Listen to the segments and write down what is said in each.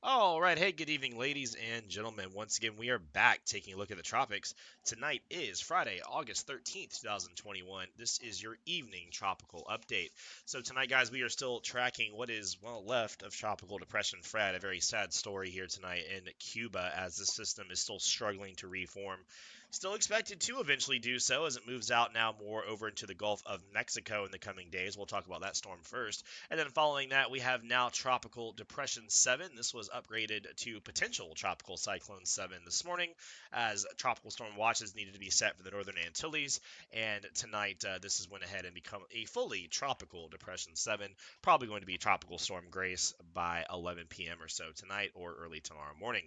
All right, hey, good evening, ladies and gentlemen. Once again, we are back taking a look at the tropics. Tonight is Friday, August 13th, 2021. This is your evening tropical update. So, tonight, guys, we are still tracking what is, well, left of Tropical Depression Fred. A very sad story here tonight in Cuba as the system is still struggling to reform. Still expected to eventually do so as it moves out now more over into the Gulf of Mexico in the coming days. We'll talk about that storm first. And then following that, we have now Tropical Depression 7. This was upgraded to Potential Tropical Cyclone 7 this morning, as tropical storm watches needed to be set for the Northern Antilles. And tonight, this has went ahead and become a fully Tropical Depression 7. Probably going to be Tropical Storm Grace by 11 p.m. or so tonight or early tomorrow morning.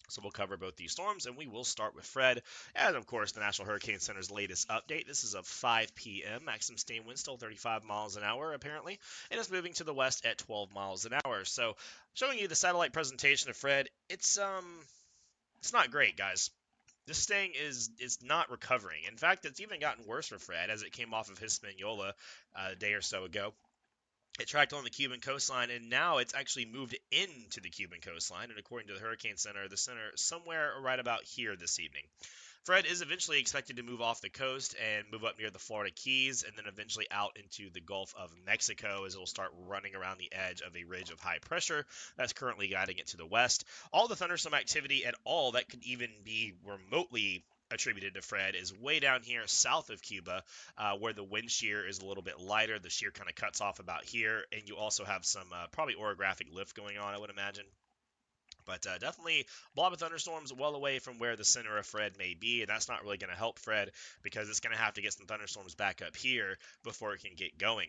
So we'll cover both these storms, and we will start with Fred, and of course the National Hurricane Center's latest update. This is of 5 p.m. Maximum sustained wind still 35 miles an hour apparently, and it's moving to the west at 12 miles an hour. So showing you the satellite presentation of Fred, it's not great, guys. This thing is not recovering. In fact, it's even gotten worse for Fred as it came off of Hispaniola a day or so ago. It tracked on the Cuban coastline, and now it's actually moved into the Cuban coastline. And according to the center somewhere right about here this evening. Fred is eventually expected to move off the coast and move up near the Florida Keys, and then eventually out into the Gulf of Mexico as it will start running around the edge of a ridge of high pressure that's currently guiding it to the west. All the thunderstorm activity at all that could even be remotely attributed to Fred is way down here south of Cuba, where the wind shear is a little bit lighter. The shear kind of cuts off about here, and you also have some probably orographic lift going on, I would imagine. But definitely blob of thunderstorms well away from where the center of Fred may be, and that's not really going to help Fred because it's going to have to get some thunderstorms back up here before it can get going.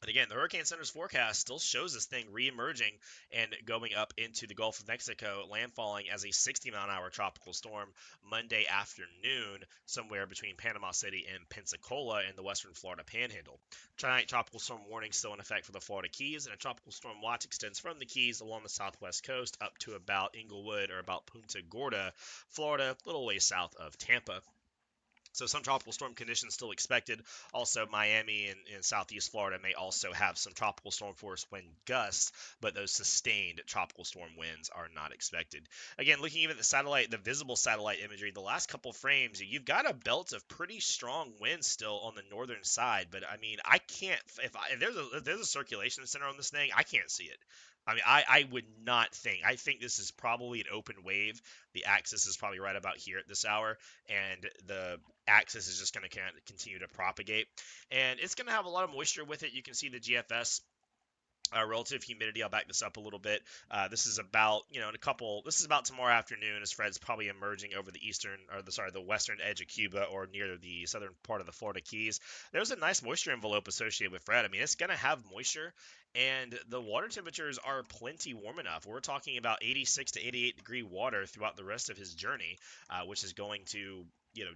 And again, the Hurricane Center's forecast still shows this thing re-emerging and going up into the Gulf of Mexico, landfalling as a 60-mile-an-hour tropical storm Monday afternoon, somewhere between Panama City and Pensacola in the Western Florida Panhandle. Tonight, tropical storm warning still in effect for the Florida Keys, and a tropical storm watch extends from the Keys along the southwest coast up to about Inglewood or about Punta Gorda, Florida, a little ways south of Tampa. So some tropical storm conditions still expected. Also, Miami and southeast Florida may also have some tropical storm force wind gusts, but those sustained tropical storm winds are not expected. Again, looking even at the visible satellite imagery, the last couple frames, you've got a belt of pretty strong winds still on the northern side. But I mean, I can't if there's a circulation center on this thing, I can't see it. I mean, I would not think. I think this is probably an open wave. The axis is probably right about here at this hour, and the axis is just going to continue to propagate. And it's going to have a lot of moisture with it. You can see the GFS relative humidity. I'll back this up a little bit. This is about, this is about tomorrow afternoon as Fred's probably emerging over the western edge of Cuba or near the southern part of the Florida Keys. There's a nice moisture envelope associated with Fred. I mean, it's going to have moisture, and the water temperatures are plenty warm enough. We're talking about 86 to 88 degree water throughout the rest of his journey, which is going to,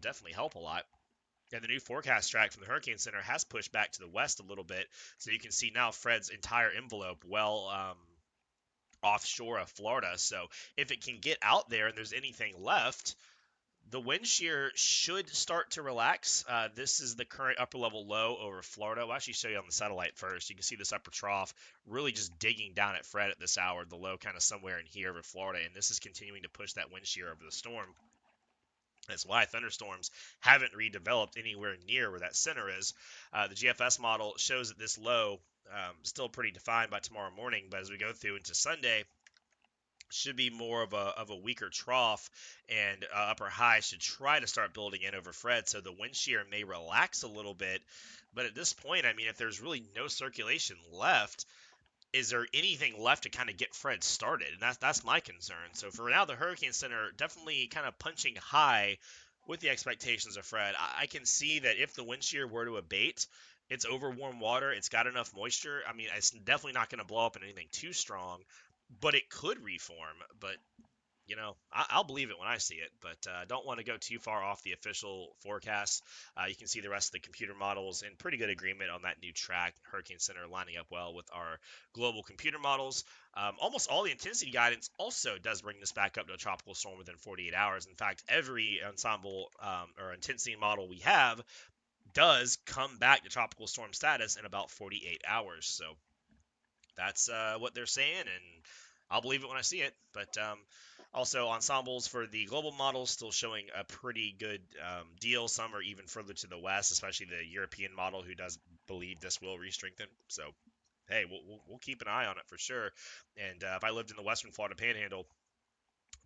definitely help a lot. And the new forecast track from the Hurricane Center has pushed back to the west a little bit. So you can see now Fred's entire envelope well offshore of Florida. So if it can get out there and there's anything left, the wind shear should start to relax. This is the current upper level low over Florida. I'll actually show you on the satellite first. You can see this upper trough really just digging down at Fred at this hour. The low kind of somewhere in here over Florida. And this is continuing to push that wind shear over the storm. That's why thunderstorms haven't redeveloped anywhere near where that center is. The GFS model shows that this low, still pretty defined by tomorrow morning, but as we go through into Sunday, should be more of a weaker trough, and upper high should try to start building in over Fred, so the wind shear may relax a little bit. But at this point, I mean, if there's really no circulation left, is there anything left to kind of get Fred started? And that's my concern. So for now, the Hurricane Center definitely kind of punching high with the expectations of Fred. I can see that if the wind shear were to abate, it's over warm water. It's got enough moisture. I mean, it's definitely not going to blow up in anything too strong, but it could reform. But I'll believe it when I see it, but don't want to go too far off the official forecast. You can see the rest of the computer models in pretty good agreement on that new track. Hurricane Center lining up well with our global computer models. Almost all the intensity guidance also does bring this back up to a tropical storm within 48 hours. In fact, every ensemble or intensity model we have does come back to tropical storm status in about 48 hours. So that's what they're saying, and I'll believe it when I see it. But also, ensembles for the global models still showing a pretty good deal. Some are even further to the west, especially the European model, who does believe this will re-strengthen. So, hey, we'll keep an eye on it for sure. And if I lived in the Western Florida Panhandle,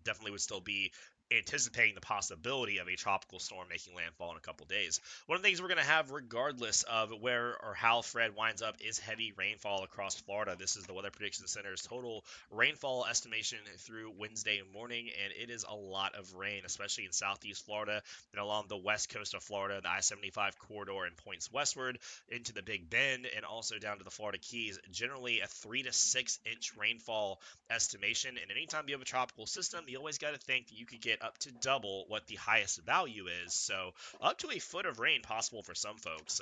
definitely would still be anticipating the possibility of a tropical storm making landfall in a couple days. One of the things we're going to have, regardless of where or how Fred winds up, is heavy rainfall across Florida. This is the Weather Prediction Center's total rainfall estimation through Wednesday morning, and it is a lot of rain, especially in southeast Florida and along the west coast of Florida, the I-75 corridor and points westward into the Big Bend, and also down to the Florida Keys. Generally, a 3 to 6 inch rainfall estimation. And anytime you have a tropical system, you always got to think that you could get up to double what the highest value is. So up to a foot of rain possible for some folks.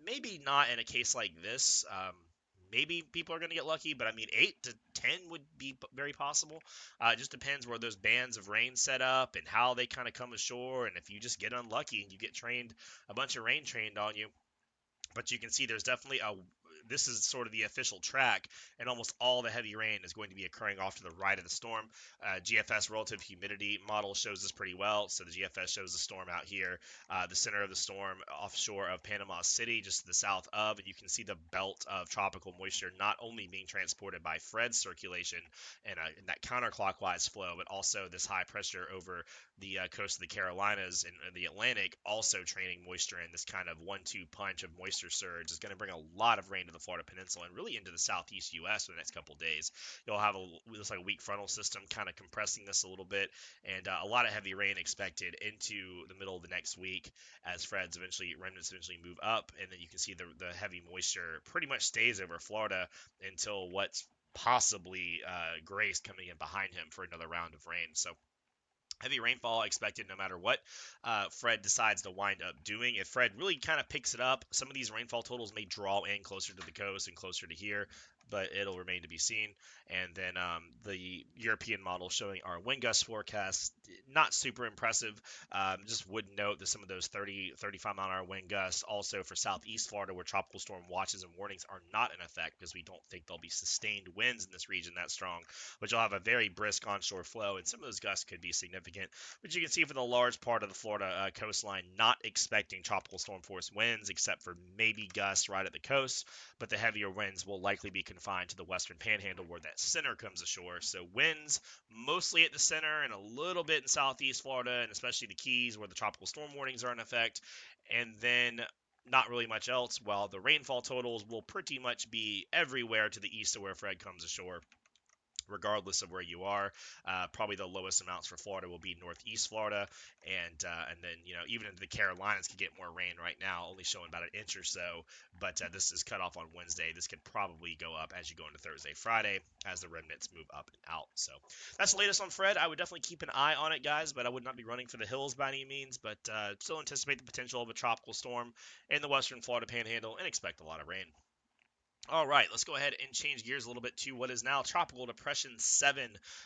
Maybe not in a case like this. Maybe people are going to get lucky, but I mean, 8 to 10 would be very possible. It just depends where those bands of rain set up and how they kind of come ashore. And if you just get unlucky and you get a bunch of rain trained on you. But you can see there's definitely this is sort of the official track, and almost all the heavy rain is going to be occurring off to the right of the storm. GFS relative humidity model shows this pretty well. So the GFS shows the storm out here, the center of the storm offshore of Panama City, just to the south of, and you can see the belt of tropical moisture not only being transported by Fred's circulation and in that counterclockwise flow, but also this high pressure over the coast of the Carolinas and the Atlantic, also training moisture in. This kind of 1-2 punch of moisture surge is going to bring a lot of rain to the Florida Peninsula and really into the southeast U.S. for the next couple of days. You'll have looks like a weak frontal system kind of compressing this a little bit, and a lot of heavy rain expected into the middle of the next week as remnants eventually move up, and then you can see the heavy moisture pretty much stays over Florida until what's possibly Grace coming in behind him for another round of rain. So heavy rainfall expected no matter what Fred decides to wind up doing. If Fred really kind of picks it up, some of these rainfall totals may draw in closer to the coast and closer to here, but it'll remain to be seen. And then the European model showing our wind gust forecast, not super impressive. Just would note that some of those 30, 35-mile-an-hour wind gusts also for southeast Florida, where tropical storm watches and warnings are not in effect, because we don't think there'll be sustained winds in this region that strong, but you'll have a very brisk onshore flow, and some of those gusts could be significant. But you can see for the large part of the Florida coastline, not expecting tropical storm force winds, except for maybe gusts right at the coast, but the heavier winds will likely be confined to the Western Panhandle, where that center comes ashore. So winds mostly at the center and a little bit in southeast Florida, and especially the Keys, where the tropical storm warnings are in effect. And then not really much else, while the rainfall totals will pretty much be everywhere to the east of where Fred comes ashore, regardless of where you are. Probably the lowest amounts for Florida will be northeast Florida, and then even into the Carolinas could get more rain right now, only showing about an inch or so. But this is cut off on Wednesday. This could probably go up as you go into Thursday, Friday, as the remnants move up and out. So that's the latest on Fred. I would definitely keep an eye on it, guys, but I would not be running for the hills by any means. But still anticipate the potential of a tropical storm in the Western Florida Panhandle and expect a lot of rain. All right, let's go ahead and change gears a little bit to what is now Tropical Depression 7.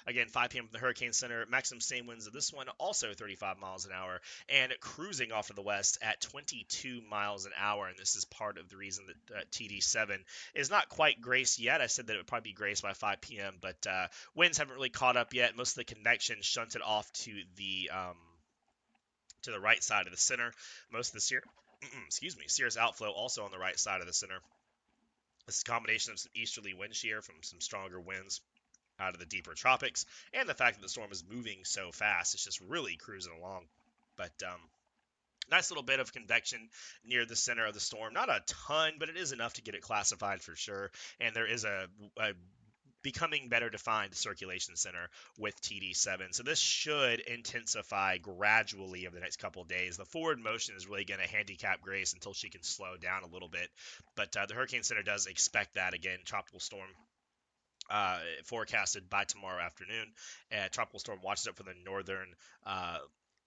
Again, 5 p.m. from the Hurricane Center. Maximum sustained winds of this one also 35 miles an hour and cruising off to the west at 22 miles an hour. And this is part of the reason that TD7 is not quite Grace yet. I said that it would probably be Grace by 5 p.m., but winds haven't really caught up yet. Most of the convection shunted off to the right side of the center. Most of the Shear's outflow also on the right side of the center. This is a combination of some easterly wind shear from some stronger winds out of the deeper tropics, and the fact that the storm is moving so fast. It's just really cruising along. But nice little bit of convection near the center of the storm. Not a ton, but it is enough to get it classified for sure. And there is a becoming better defined circulation center with TD7. So this should intensify gradually over the next couple of days. The forward motion is really going to handicap Grace until she can slow down a little bit. But the Hurricane Center does expect that. Again, tropical storm forecasted by tomorrow afternoon. Tropical storm watches up for the northern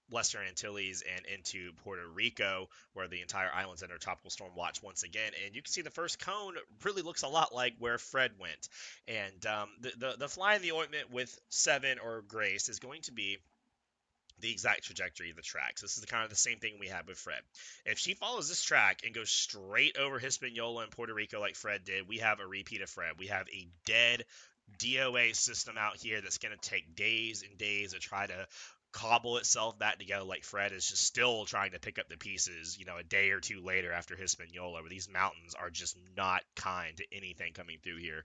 Western Antilles and into Puerto Rico, where the entire island's under tropical storm watch once again. And you can see the first cone really looks a lot like where Fred went. And the fly in the ointment with 7 or Grace is going to be the exact trajectory of the track. So this is kind of the same thing we had with Fred. If she follows this track and goes straight over Hispaniola and Puerto Rico like Fred did, we have a repeat of Fred. We have a dead DOA system out here that's going to take days and days to try to cobble itself back together. Like Fred is just still trying to pick up the pieces, a day or two later after Hispaniola, where these mountains are just not kind to anything coming through here.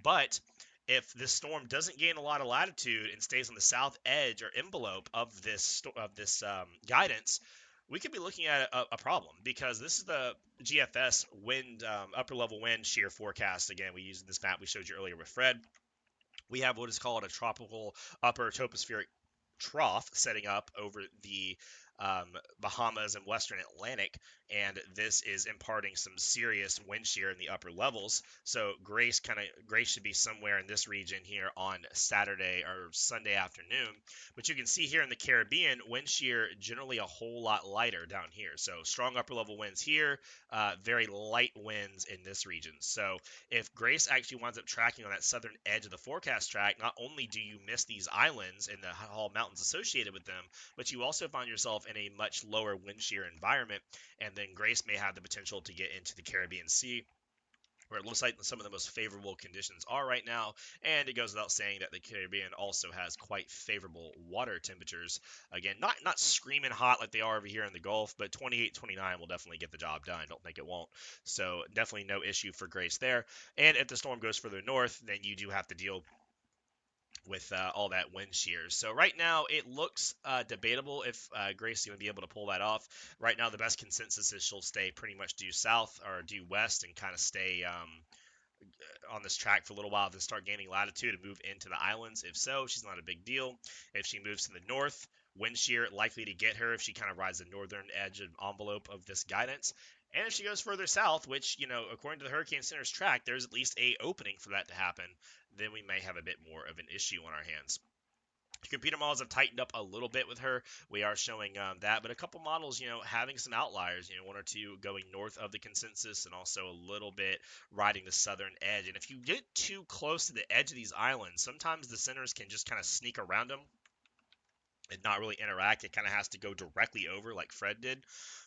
But if this storm doesn't gain a lot of latitude and stays on the south edge or envelope of this guidance, we could be looking at a problem, because this is the GFS wind, upper level wind shear forecast. Again, we used this map we showed you earlier with Fred. We have what is called a tropical upper tropospheric trough setting up over the Bahamas and Western Atlantic, and this is imparting some serious wind shear in the upper levels. So Grace should be somewhere in this region here on Saturday or Sunday afternoon. But you can see here in the Caribbean, wind shear generally a whole lot lighter down here. So strong upper level winds here, very light winds in this region. So if Grace actually winds up tracking on that southern edge of the forecast track, not only do you miss these islands and the Hall Mountains associated with them, but you also find yourself in a much lower wind shear environment, and then Grace may have the potential to get into the Caribbean Sea, where it looks like some of the most favorable conditions are right now. And it goes without saying that the Caribbean also has quite favorable water temperatures. Again, not screaming hot like they are over here in the Gulf, but 28, 29 will definitely get the job done. Don't think it won't. So definitely no issue for Grace there. And if the storm goes further north, then you do have to deal with all that wind shear. So right now it looks debatable if Grace is going to be able to pull that off. Right now the best consensus is she'll stay pretty much due south or due west and kind of stay on this track for a little while, then start gaining latitude and move into the islands. If so, she's not a big deal. If she moves to the north, wind shear likely to get her if she kind of rides the northern edge and envelope of this guidance. And if she goes further south, which, according to the Hurricane Center's track, there's at least a opening for that to happen, then we may have a bit more of an issue on our hands. Computer models have tightened up a little bit with her. We are showing that, but a couple models, having some outliers, one or two going north of the consensus and also a little bit riding the southern edge. And if you get too close to the edge of these islands, sometimes the centers can just kind of sneak around them and not really interact. It kind of has to go directly over like Fred did.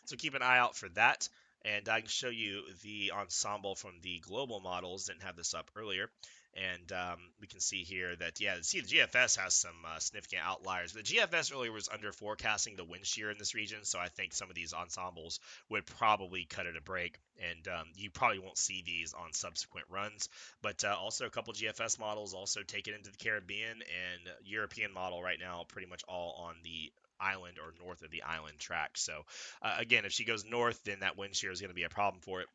So keep an eye out for that. And I can show you the ensemble from the global models. Didn't have this up earlier. And we can see here that, yeah, see the GFS has some significant outliers. The GFS earlier was under forecasting the wind shear in this region, so I think some of these ensembles would probably cut it a break, and you probably won't see these on subsequent runs. But also a couple GFS models also take it into the Caribbean, and European model right now pretty much all on the island or north of the island track. So again, if she goes north, then that wind shear is going to be a problem for it.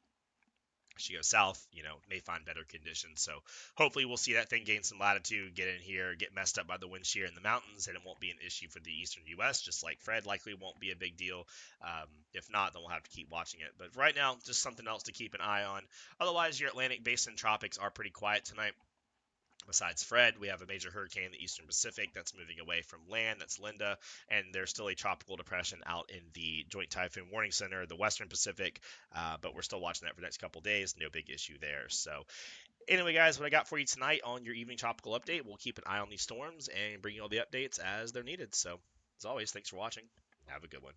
She goes south, may find better conditions. So hopefully we'll see that thing gain some latitude, get in here, get messed up by the wind shear in the mountains, and it won't be an issue for the eastern U.S., just like Fred likely won't be a big deal. If not, then we'll have to keep watching it. But right now, just something else to keep an eye on. Otherwise, your Atlantic Basin tropics are pretty quiet tonight. Besides Fred, we have a major hurricane in the eastern Pacific that's moving away from land. That's Linda. And there's still a tropical depression out in the Joint Typhoon Warning Center, the western Pacific. But we're still watching that for the next couple days. No big issue there. So, anyway, guys, what I got for you tonight on your evening tropical update, we'll keep an eye on these storms and bring you all the updates as they're needed. So, as always, thanks for watching. Have a good one.